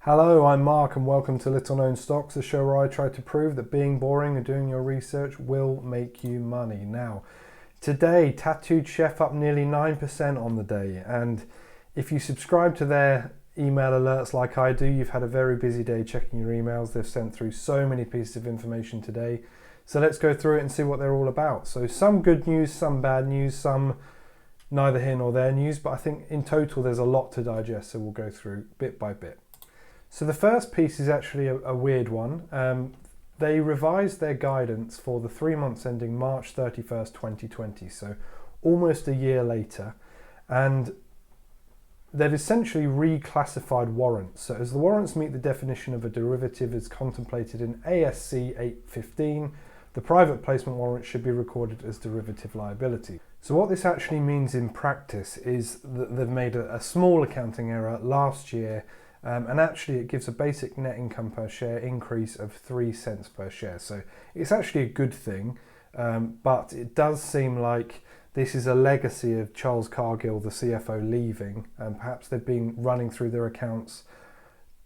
Hello, I'm Mark and welcome to Little Known Stocks, a show where I try to prove that being boring and doing your research will make you money. Now, today, Tattooed Chef up nearly 9% on the day, and if you subscribe to their email alerts like I do, you've had a very busy day checking your emails. They've sent through so many pieces of information today. So let's go through it and see what they're all about. So some good news, some bad news, some neither here nor there news, but I think in total there's a lot to digest, so we'll go through bit by bit. So the first piece is actually a weird one. They revised their guidance for the 3 months ending March 31st, 2020, so almost a year later, and they've essentially reclassified warrants. So as the warrants meet the definition of a derivative as contemplated in ASC 815, the private placement warrants should be recorded as derivative liability. So what this actually means in practice is that they've made a small accounting error last year, and actually it gives a basic net income per share increase of 3 cents per share. So it's actually a good thing, but it does seem like this is a legacy of Charles Cargill, the CFO, leaving, and perhaps they've been running through their accounts,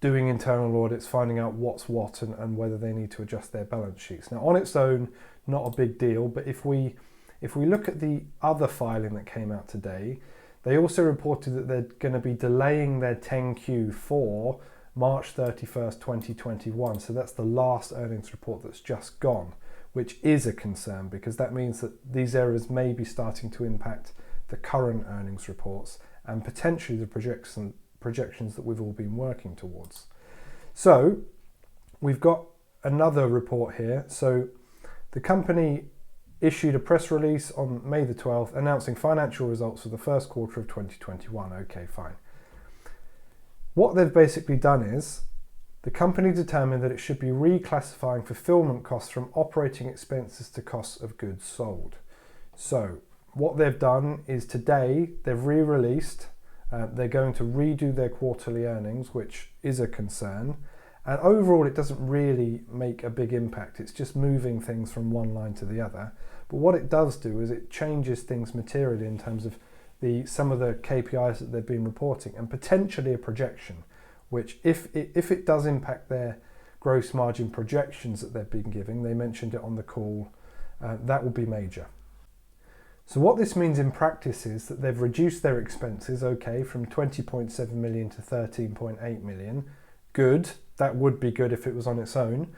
doing internal audits, finding out what's what and whether they need to adjust their balance sheets. Now on its own, not a big deal, but if we look at the other filing that came out today, they also reported that they're going to be delaying their 10Q for March 31st, 2021. So that's the last earnings report that's just gone, which is a concern because that means that these errors may be starting to impact the current earnings reports and potentially the projections that we've all been working towards. So we've got another report here. So the company issued a press release on May the 12th announcing financial results for the first quarter of 2021. Okay, fine. What they've basically done is the company determined that it should be reclassifying fulfillment costs from operating expenses to costs of goods sold. So what they've done is today they've re-released, they're going to redo their quarterly earnings, which is a concern. And overall, it doesn't really make a big impact. It's just moving things from one line to the other. But what it does do is it changes things materially in terms of some of the KPIs that they've been reporting and potentially a projection, which if it does impact their gross margin projections that they've been giving, they mentioned it on the call, that will be major. So what this means in practice is that they've reduced their expenses, okay, from 20.7 million to 13.8 million. Good. That would be good if it was on its own,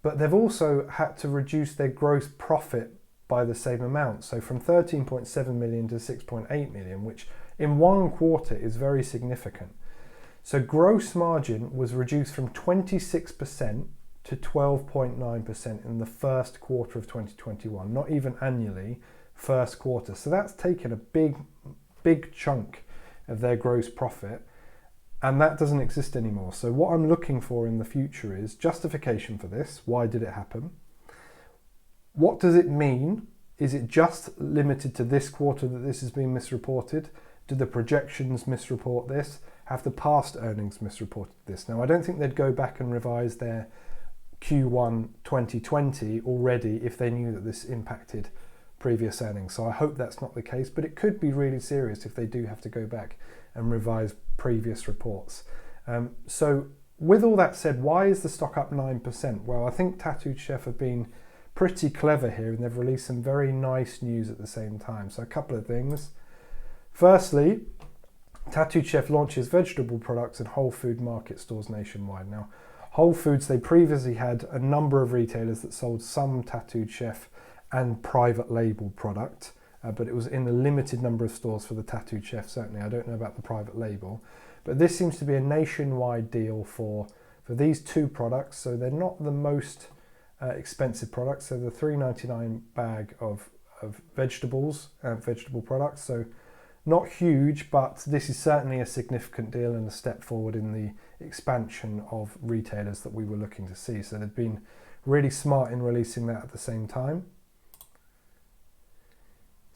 but they've also had to reduce their gross profit by the same amount. So from 13.7 million to 6.8 million, which in one quarter is very significant. So gross margin was reduced from 26% to 12.9% in the first quarter of 2021, not even annually, first quarter. So that's taken a big chunk of their gross profit. And that doesn't exist anymore. So what I'm looking for in the future is justification for this. Why did it happen? What does it mean? Is it just limited to this quarter that this has been misreported? Do the projections misreport this? Have the past earnings misreported this? Now, I don't think they'd go back and revise their Q1 2020 already if they knew that this impacted previous earnings. So I hope that's not the case, but it could be really serious if they do have to go back and revise previous reports. So with all that said, why is the stock up 9%? Well, I think Tattooed Chef have been pretty clever here and they've released some very nice news at the same time. So a couple of things. Firstly, Tattooed Chef launches vegetable products in Whole Food market stores nationwide. Now, Whole Foods, they previously had a number of retailers that sold some Tattooed Chef and private label product. But it was in a limited number of stores for the Tattooed Chef, certainly. I don't know about the private label. But this seems to be a nationwide deal for these two products. So they're not the most expensive products. So the $3.99 bag of vegetables, vegetable products. So not huge, but this is certainly a significant deal and a step forward in the expansion of retailers that we were looking to see. So they've been really smart in releasing that at the same time.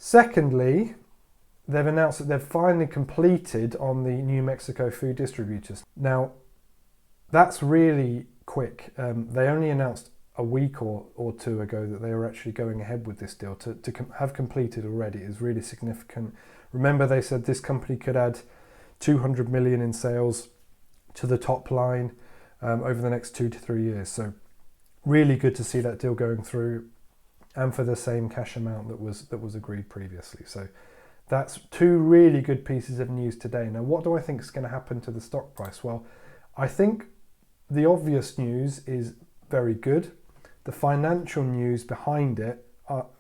Secondly, they've announced that they've finally completed on the New Mexico food distributors. Now, that's really quick. They only announced a week or two ago that they were actually going ahead with this deal. To have completed already is really significant. Remember, they said this company could add 200 million in sales to the top line over the next 2 to 3 years. So really good to see that deal going through, and for the same cash amount that was agreed previously. So that's two really good pieces of news today. Now, what do I think is going to happen to the stock price? Well, I think the obvious news is very good. The financial news behind it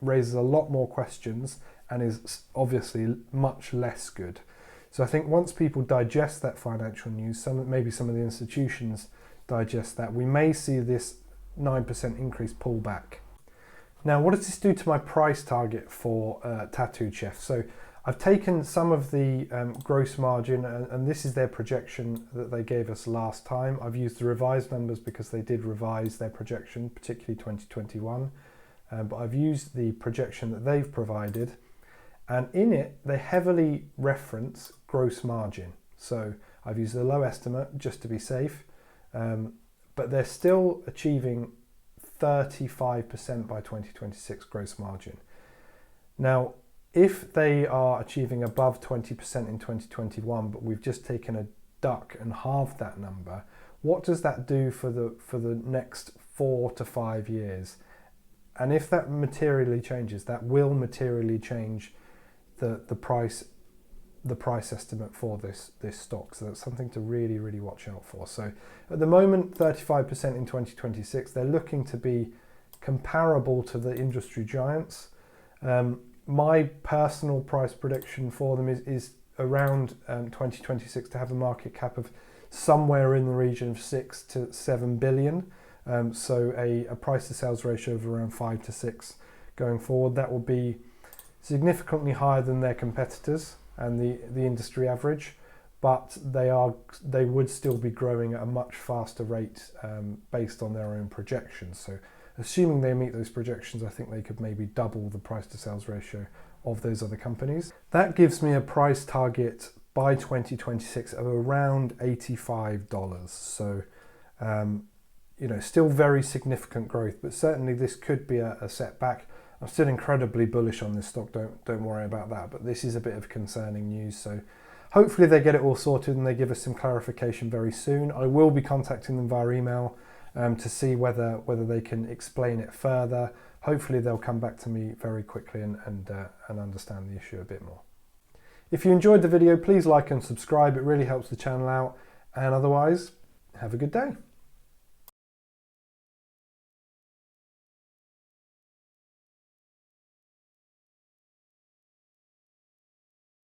raises a lot more questions and is obviously much less good. So I think once people digest that financial news, maybe some of the institutions digest that, we may see this 9% increase pull back. Now, what does this do to my price target for Tattooed Chef? So I've taken some of the gross margin, and this is their projection that they gave us last time. I've used the revised numbers because they did revise their projection, particularly 2021. But I've used the projection that they've provided, and in it they heavily reference gross margin. So I've used the low estimate just to be safe, but they're still achieving 35% by 2026 gross margin. Now, if they are achieving above 20% in 2021, but we've just taken a duck and halved that number, what does that do for the next 4 to 5 years? And if that materially changes, that will materially change the price estimate for this stock. So that's something to really, really watch out for. So at the moment, 35% in 2026. They're looking to be comparable to the industry giants. My personal price prediction for them is around 2026 to have a market cap of somewhere in the region of 6 to 7 billion. So a price to sales ratio of around 5 to 6 going forward. That will be significantly higher than their competitors and the industry average, but they would still be growing at a much faster rate based on their own projections. So assuming they meet those projections, I think they could maybe double the price to sales ratio of those other companies. That gives me a price target by 2026 of around $85. So still very significant growth, but certainly this could be a setback. I'm still incredibly bullish on this stock, don't worry about that, but this is a bit of concerning news. So hopefully they get it all sorted and they give us some clarification very soon. I will be contacting them via email to see whether they can explain it further. Hopefully they'll come back to me very quickly and understand the issue a bit more. If you enjoyed the video, please like and subscribe. It really helps the channel out. And otherwise, have a good day.